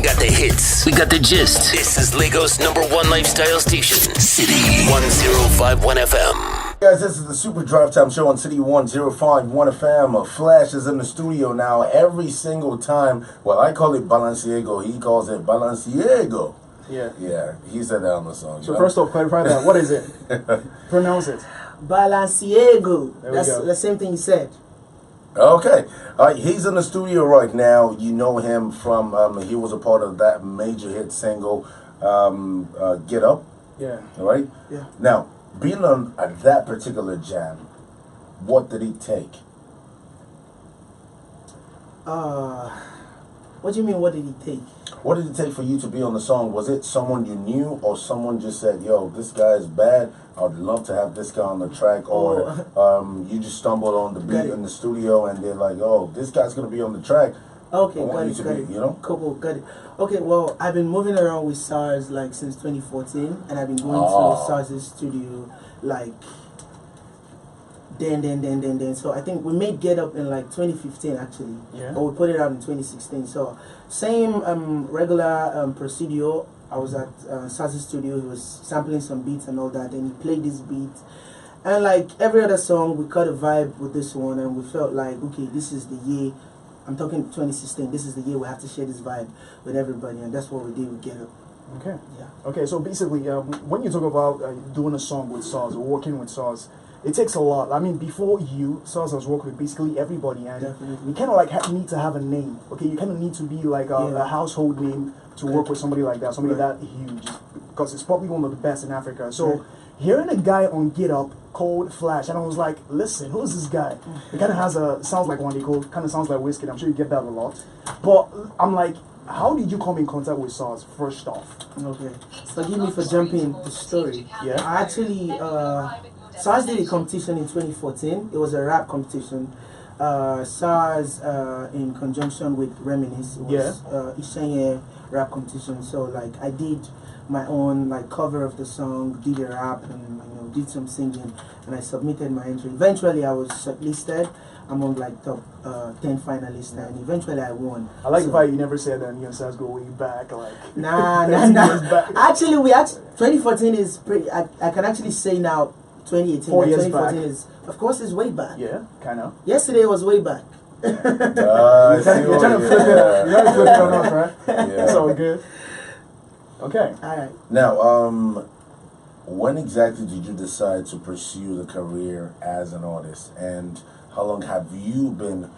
got the hits. We got the gist. This is Lagos' #1 lifestyle station, City 1051 FM. Guys, this is the Super Drive Time Show on City 1051 FM. Flash is in the studio now every single time. Well, I call it Balenciago. He calls it Balenciago. Yeah. Yeah, he said that on the song. So first off, clarify that. What is it? Pronounce it. Balenciago. That's go. the same thing you said. Okay. All right, he's in the studio right now. You know him from, he was a part of that major hit single, Get Up. Yeah. All right? Yeah. Now, being on that particular jam, what did he take? What do you mean, what did he take? What did it take for you to be on the song? Was it someone you knew, or someone just said, yo, this guy is bad, I'd love to have this guy on the track, or you just stumbled on the beat in the studio and they're like, oh, this guy's going to be on the track. Okay, I want got you it, to got be, it. you know? Cool, got it. Okay, well, I've been moving around with SARS like since 2014, and I've been going to SARS' studio like then. So I think we made Get Up in like 2015 actually. Yeah. But we put it out in 2016. So same regular procedure. I was at SARS' studio. He was sampling some beats and all that, and he played this beat. And like every other song, we caught a vibe with this one, and we felt like, okay, this is the year. I'm talking 2016. This is the year we have to share this vibe with everybody, and that's what we did with Get Up. Okay. Yeah. Okay, so basically, when you talk about doing a song with SARS or working with SARS, it takes a lot. I mean, before you, SARS has worked with basically everybody, and Definitely. you kind of like need to have a name. Okay, you kind of need to be like a household name to work with somebody like that, somebody that huge, because it's probably one of the best in Africa. So hearing a guy on Get Up called Flash, and I was like, listen, who's this guy? It kind of has sounds like one they call, kind of sounds like Whiskey. I'm sure you get that a lot. But I'm like, how did you come in contact with SARS first off? Okay. Forgive me for jumping the story. Yeah. I actually SARS did a competition in 2014. It was a rap competition. SARS in conjunction with Reminisce. It was Ishenye rap competition. So like I did my own like cover of the song, did a rap, and did some singing, and I submitted my entry. Eventually I was shortlisted among like top 10 finalists, and eventually I won. I like the fact you never said that you and SARS go way back, like Nah. Actually, 2014 is pretty. I can actually say now 2018. 4 years 2014 back. is, of course, is way back. Yeah, kind of. Yesterday was way back. You're You're trying to flip it. You're trying to flip it on us, right? Yeah. So good. Okay. All right. Now, when exactly did you decide to pursue the career as an artist, and how long have you been?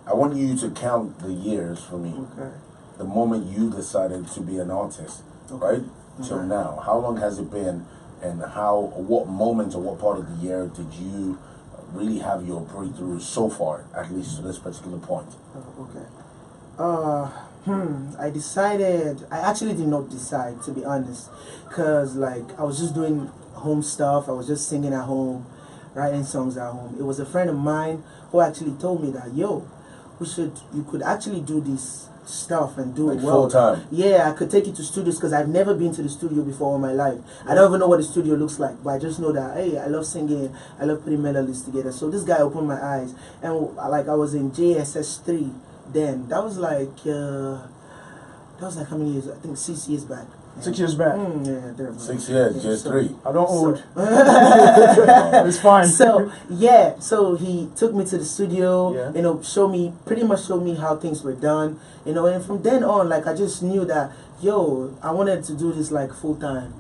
I want you to count the years for me. Okay. The moment you decided to be an artist, right, till now. How long has it been, and what moment or what part of the year did you really have your breakthrough so far, at least to this particular point? Okay. I actually did not decide, to be honest, because like I was just doing home stuff. I was just singing at home, writing songs at home. It was a friend of mine who actually told me that, yo, you could actually do this stuff and do Like it well. full time. Yeah, I could take you to studios, because I've never been to the studio before in my life. I don't even know what the studio looks like, but I just know that, hey, I love singing, I love putting melodies together. So this guy opened my eyes, and like I was in JSS 3 then. That was like how many years? I think 6 years back. 6 years back. Yeah, there. 6 years, just 3. I don't old. It's fine. So he took me to the studio, pretty much showed me how things were done, and from then on, like I just knew that, yo, I wanted to do this like full time,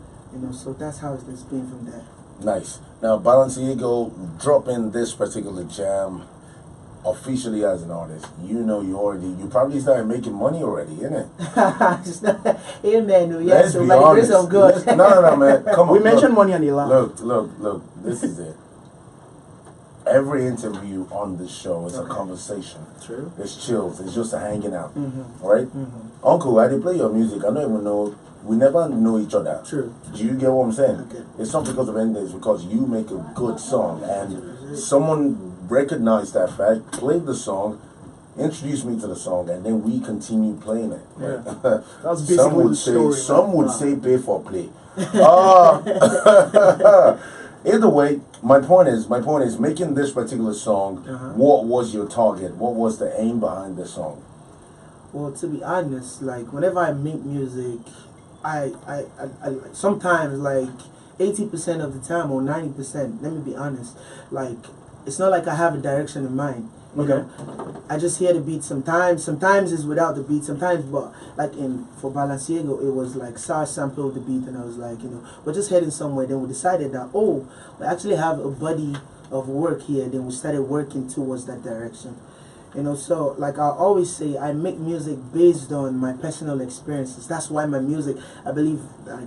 so that's how it's been from there. Nice. Now, Balenciago dropping this particular jam officially as an artist. You probably started making money already, innit? Amen. Let's So be by the grace honest. of God. No, man. Come on. We mentioned money on the line. Look. This is it. Every interview on this show is a conversation. True. It's chills. It's just a hanging out. Right? Uncle, I did play your music. I don't even know. We never know each other. True. Do you get what I'm saying? Okay. It's not because of anything. It's because you make a good song, and someone recognized that fact, played the song, introduced me to the song, and then we continue playing it. Right? Yeah. That's basically the story. Some would say pay for play. Either way, my point is making this particular song. What was your target? What was the aim behind the song? Well, to be honest, like whenever I make music, I sometimes like 80% of the time or 90%. Let me be honest. Like it's not like I have a direction in mind. You know? I just hear the beat sometimes. Sometimes it's without the beat. Sometimes, but like for Balenciaga, it was like Sars sampled the beat, and I was like, we're just heading somewhere. Then we decided that we actually have a body of work here. Then we started working towards that direction. So like I always say, I make music based on my personal experiences. That's why my music, I believe,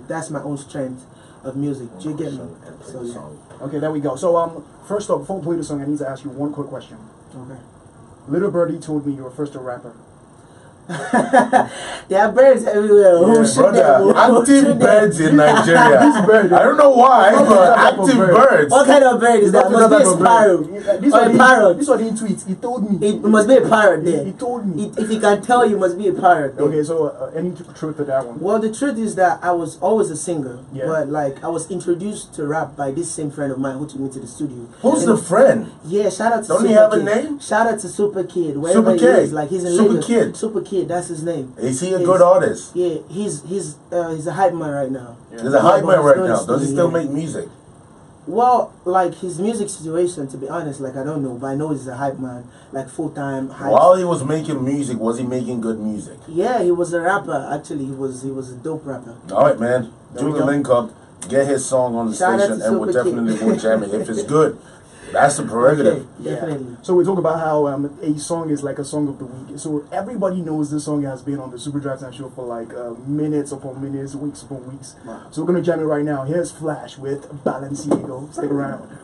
that's my own strength of music. Do you get me? So yeah. Okay, there we go. So first off, before we play the song, I need to ask you one quick question. Okay. Little Birdie told me you were first a rapper. There are birds everywhere. Yeah, brother, active birds in Nigeria. I don't know why, but active birds. What kind of bird is that? Must be a sparrow or a parrot. This one he tweets. He told me. It must be a parrot there. He told me. If he can tell you, must be a parrot there. Okay, so any truth to that one? Well, the truth is that I was always a singer, yeah. But like I was introduced to rap by this same friend of mine who took me to the studio. Who's the friend? Yeah, shout out to Don't Super he have Kid. a name? Shout out to Super Kid. Super He Kid. is. Like he's in Super Lagos. Kid. Super Kid, that's his name. Is he a good artist? Yeah, he's a hype man right now. Yeah. He's a hype man right now. Honestly, Does he still make music? Well, like his music situation, to be honest, like I don't know, but I know he's a hype man, like full-time hype. While he was making music, was he making good music? Yeah, he was a rapper. Actually, he was a dope rapper. All right, man. Do the link up, get his song on the Shout out station, to and we'll Super definitely Kid. go jam it. If it's good, that's the prerogative. Okay, definitely. So we talk about how a song is like a song of the week. So everybody knows this song has been on the Super Drive Time show for like minutes upon minutes, weeks upon weeks. Wow. So we're gonna jam it right now. Here's Flash with Balenciaga. Stick around.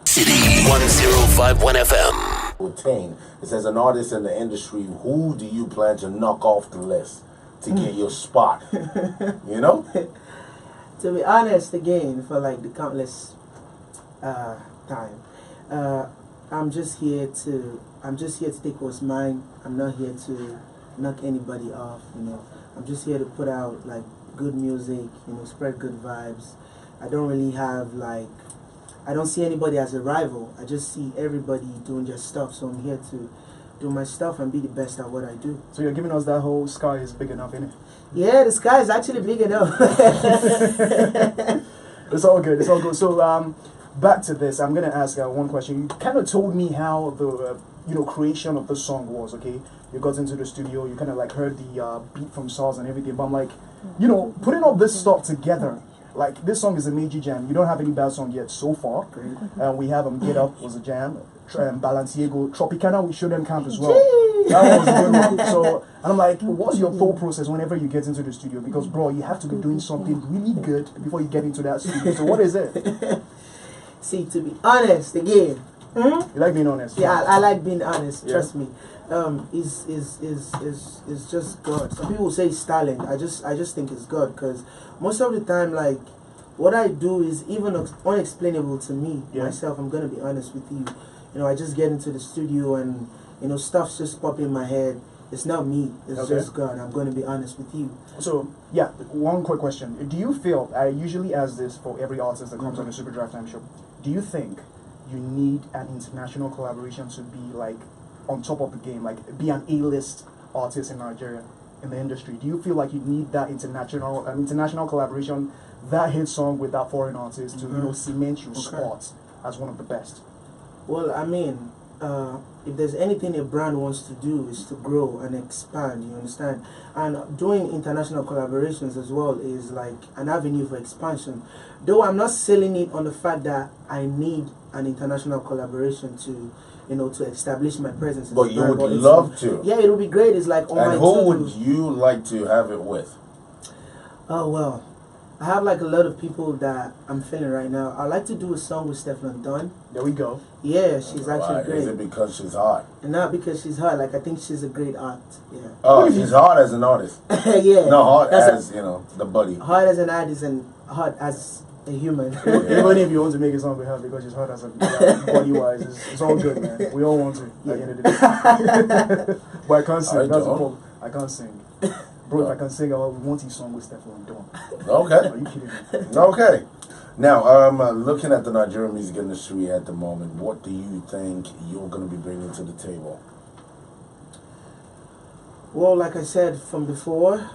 City 1051 FM. Retain. It says an artist in the industry. Who do you plan to knock off the list to get your spot? You know? To be honest, again, for like the countless time, I'm just here to take what's mine. I'm not here to knock anybody off. I'm just here to put out like good music. Spread good vibes. I don't really have like. I don't see anybody as a rival. I just see everybody doing their stuff. So I'm here to do my stuff and be the best at what I do. So you're giving us that whole sky is big enough, innit? Yeah, the sky is actually big enough. It's all good. It's all good. So back to this. I'm gonna ask one question. You kind of told me how the creation of the song was. Okay, you got into the studio. You kind of like heard the beat from Sars and everything. But I'm like, putting all this stuff together. Like, this song is a major jam. You don't have any bad song yet so far. We have Get Up was a jam. Balenciaga, Tropicana, we should them count as well. That one was a good one. So, and I'm like, what's your thought process whenever you get into the studio? Because, bro, you have to be doing something really good before you get into that studio. So what is it? See, to be honest, again. You like being honest? Yeah, I like being honest. Yeah. Trust me. Is just God. Some people say it's talent. I just think it's God, because most of the time, like, what I do is even unexplainable to me myself. I'm gonna be honest with you. I just get into the studio and stuff's just pop in my head. It's not me. It's just God. I'm gonna be honest with you. So yeah, one quick question. Do you feel, I usually ask this for every artist that comes on the Super Drive Time show, do you think you need an international collaboration to be like on top of the game, like be an A-list artist in Nigeria, in the industry? Do you feel like you need that international collaboration, that hit song with that foreign artist to cement your spot as one of the best? Well, I mean, if there's anything a brand wants to do is to grow and expand, you understand? And doing international collaborations as well is like an avenue for expansion. Though I'm not selling it on the fact that I need an international collaboration to establish my presence. But you would love to. Yeah, it would be great. It's like on my And who would you like to have it with? Oh, well, I have like a lot of people that I'm feeling right now. I'd like to do a song with Stefflon Don. There we go. Yeah, she's actually great. Is it because she's hot? And not because she's hot. Like, I think she's a great art. Yeah. Oh, she's hot as an artist. Yeah. No, hot That's as, the buddy. hot as an artist and hot as a human. Even if you want to make a song with her because she's hot as a body-wise, it's all good, man. We all want to at the end of the day. But I can't sing. That's the problem. I can't sing. Bro, if I can sing, I would want his song with Stefflon Don. Okay. Are you kidding me? Okay. Now, looking at the Nigerian music industry at the moment, what do you think you're going to be bringing to the table? Well, like I said from before,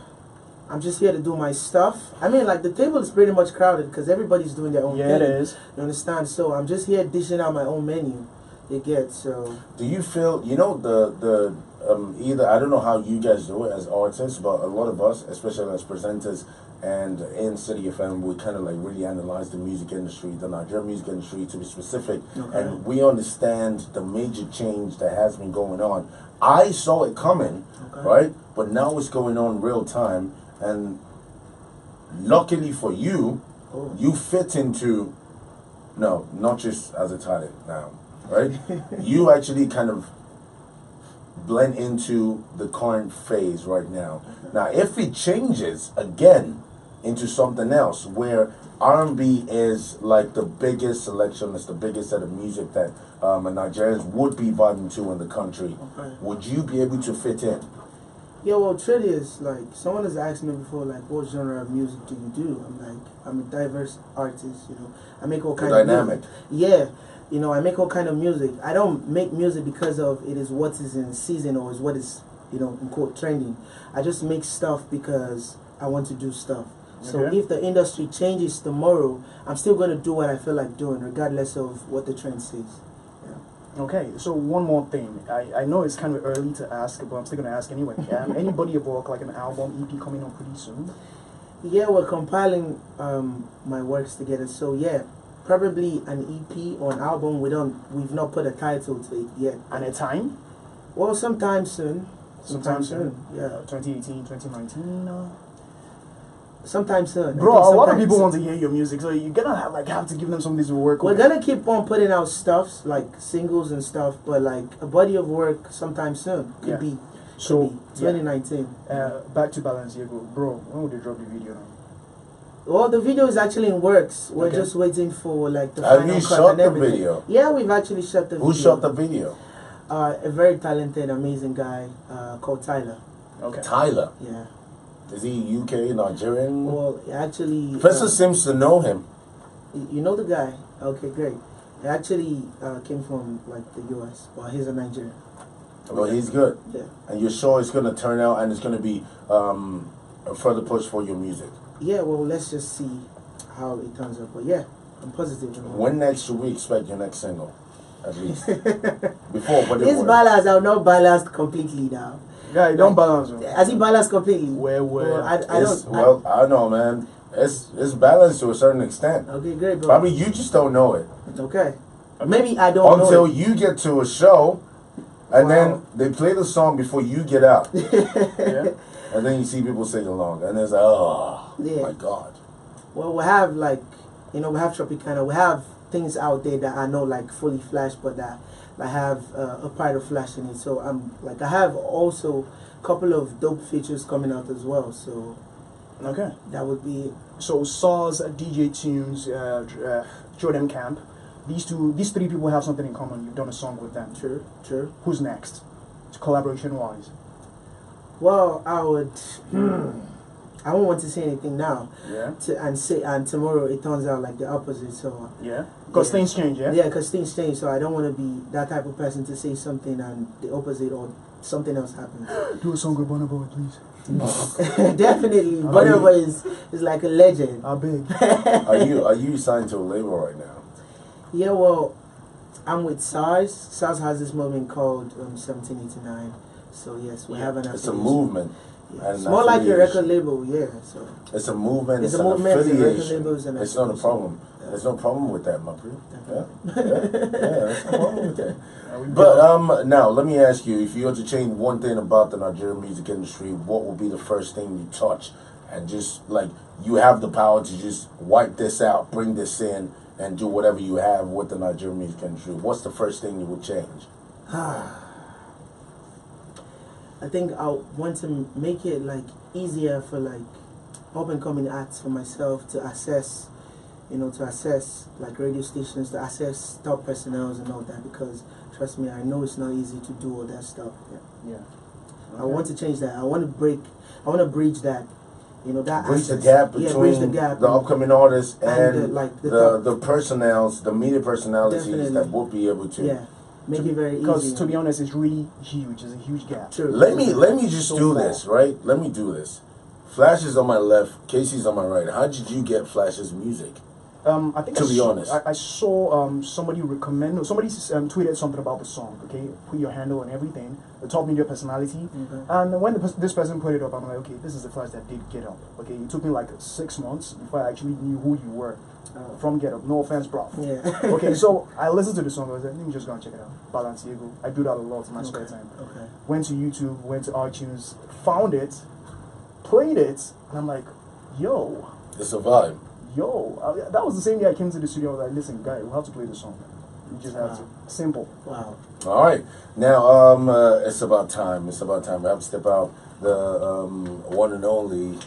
I'm just here to do my stuff. I mean, like the table is pretty much crowded because everybody's doing their own thing. Yeah, it is. You understand? So I'm just here dishing out my own menu. You get so. Do you feel, you know, the either, I don't know how you guys do it as artists, but a lot of us, especially as presenters and in City FM, we kind of like really analyze the music industry, the Nigerian music industry to be specific, and we understand the major change that has been going on. I saw it coming, right? But now it's going on real time, and luckily for you, you fit into, no, not just as a talent now, right? You actually kind of blend into the current phase right now. Now, if it changes again into something else where R&B is like the biggest selection, it's the biggest set of music that Nigerians would be vibing to in the country, would you be able to fit in? Yeah, well, truth is, like, someone has asked me before, like, what genre of music do you do? I'm like, I'm a diverse artist, you know. I make all kinds of music. Yeah, you know, I make all kind of music. I don't make music because of it is what is in season or is what is, you know, in quote, trending. I just make stuff because I want to do stuff. So if the industry changes tomorrow, I'm still going to do what I feel like doing, regardless of what the trend says. Okay, so one more thing. I know it's kind of early to ask, but I'm still going to ask anyway. Any body of work, like an album, EP coming on pretty soon? Yeah, we're compiling my works together. So yeah, probably an EP or an album. We've not put a title to it yet. And a time? Well, sometime soon. Sometime soon. Yeah. 2018, 2019? Sometime soon. Bro, a lot of people want to hear your music, so you're gonna have to give them something to work with. We're gonna keep on putting out stuff, like singles and stuff, but like a body of work sometime soon. Could be. So, 2019. Back to Balenciaga. Bro, when would they drop the video now? Well, the video is actually in works. We're just waiting for like the Have final you cut shot and the everything. video? Yeah, we've actually shot the video. Who shot the video? A very talented, amazing guy called Tyler. Okay. Tyler. Yeah. Is he UK, Nigerian? Well, actually... Professor seems to know him. You know the guy? Okay, great. He actually came from like the US, but he's a Nigerian. Well, he's good. Yeah. And you're sure it's going to turn out and it's going to be a further push for your music? Yeah, well, let's just see how it turns out. But yeah, I'm positive. When next should we expect your next single? At least. Before, but This balance, I'm not balanced completely now. Guy, don't balance. Has he balanced completely? Where? Well, I don't. Well, I know, man. It's balanced to a certain extent. Okay, great, bro. Probably you just don't know it. It's okay. Maybe I don't know until it. you get to a show, and then they play the song before you get out. Yeah. And then you see people sing along, and it's like, oh my God. Well, we have like, we have Tropicana. We have things out there that I know like fully flash, but that I have a part of flash in it. So I'm like, I have also a couple of dope features coming out as well. So Okay. that would be it. So SARS, DJ Tunes, Jordan Camp. These three people have something in common. You've done a song with them. Sure. Who's next? Collaboration wise. Well, I would. I won't want to say anything now. Yeah. And tomorrow it turns out like the opposite. So Yeah. Because things change. Yeah. Yeah, because things change. So I don't want to be that type of person to say something and the opposite or something else happens. Do a song with Burna Boy, please. Definitely, Burna Boy is like a legend. I beg. Are you signed to a label right now? Yeah, well, I'm with SARS. SARS has this movement called 1789. So yes, we have an It's a affiliation. movement. Yeah. And It's more like a affiliation. record label, yeah. So It's a movement. It's It's a an movement, it's a record affiliation. label, it's an It's not a affiliation. problem. Yeah. There's no problem with that, my bro. Yeah, there's no problem with that. We But now let me ask you: if you were to change one thing about the Nigerian music industry, what would be the first thing you touch? And just like you have the power to just wipe this out, bring this in, and do whatever you have with the Nigerian music industry. What's the first thing you would change? I think I want to make it like easier for like up and coming acts for myself to access, like radio stations, to access top personnel and all that, because trust me, I know it's not easy to do all that stuff. Yeah. I want to change that. I want to bridge that. That Bridge the access. gap Yeah, between bridge the gap. the upcoming artists and the the personnels, the media personalities Definitely. that would be able to. Yeah. Make it very easy. Because to be honest, it's really huge. It's a huge gap. True. Let me just So do far. this, right? Let me do this. Flash is on my left, Casey's on my right. How did you get Flash's music? I think To be honest. I saw somebody recommend. Somebody tweeted something about the song. Okay, put your handle and everything. The top media personality. And when this person put it up, I'm like, okay, this is the Flash that did Get Up. Okay, it took me like 6 months before I actually knew who you were from Get Up. No offense, bro. Yeah. Okay, so I listened to the song. I was like, let me just go and check it out. Balenciaga. I do that a lot in my spare time. Okay. Went to YouTube, went to iTunes, found it, played it, and I'm like, yo. It's a vibe. That was the same day I came to the studio. I was like, listen, guy, we have to play the song. You just have to. Simple. Wow. All right. Now, it's about time. It's about time. We have to step out the one and only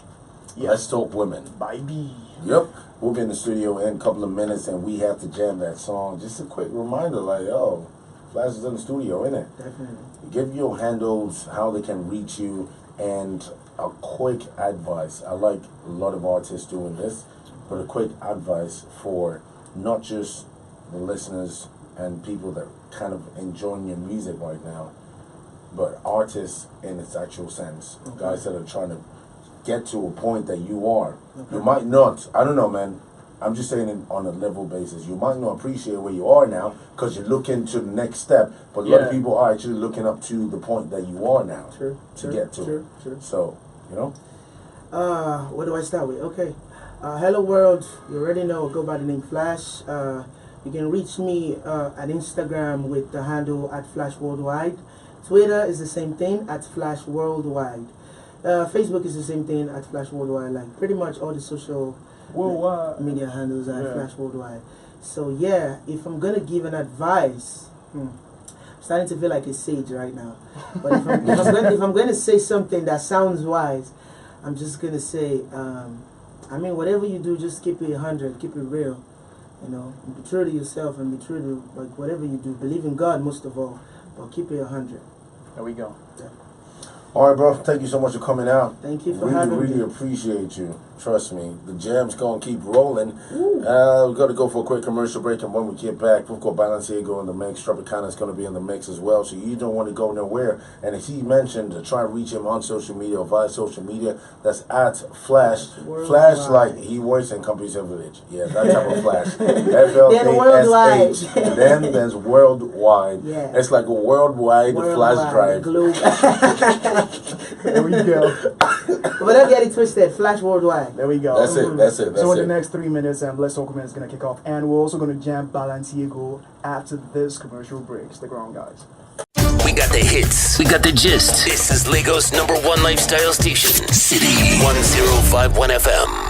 Let's Talk Women. Baby. Yep. We'll be in the studio in a couple of minutes, and we have to jam that song. Just a quick reminder, like, yo, Flash is in the studio, innit? Definitely. Give your handles, how they can reach you, and a quick advice. I like a lot of artists doing this, but a quick advice for not just the listeners and people that kind of enjoying your music right now, but artists in its actual sense. Guys that are trying to get to a point that you are. You might not, I don't know, man. I'm just saying it on a level basis. You might not appreciate where you are now because you're looking to the next step, but a lot of people are actually looking up to the point that you are now to get to. True. So, you know? What do I start with? Okay. Hello world. You already know. Go by the name Flash. You can reach me at Instagram with the handle at Flash Worldwide. Twitter is the same thing at Flash Worldwide. Facebook is the same thing at Flash Worldwide. Like pretty much all the social media handles are at Flash Worldwide. So yeah, if I'm gonna give an advice, I'm starting to feel like a sage right now. But if I'm going to say something that sounds wise, I'm just gonna say, I mean, whatever you do, just keep it 100, keep it real. You know, be true to yourself and be true to like whatever you do. Believe in God most of all, but keep it 100. There we go. Yeah. All right, bro. Thank you so much for coming out. Thank you for really, having really me. appreciate you. Trust me, the jam's gonna keep rolling. We got to go for a quick commercial break, and when we get back, we've got Balenciaga in the mix. Tropicana's gonna be in the mix as well. So you don't want to go nowhere. And as he mentioned, to try and reach him on social media or via social media, that's at Flash. Flash, like he works in Computer Village. Yeah, that type of Flash. FLASH. Then there's Worldwide. Yeah. It's like a worldwide flash drive. Globe. There we go. But don't get it twisted. Flash Worldwide. There we go. That's it. That's it. That's So in it. the next 3 minutes, Let's Talk Women is going to kick off. And we're also going to jam Balenciaga after this commercial break. Stick around, guys. We got the hits. We got the gist. This is Lagos' #1 lifestyle station, City 1051 FM.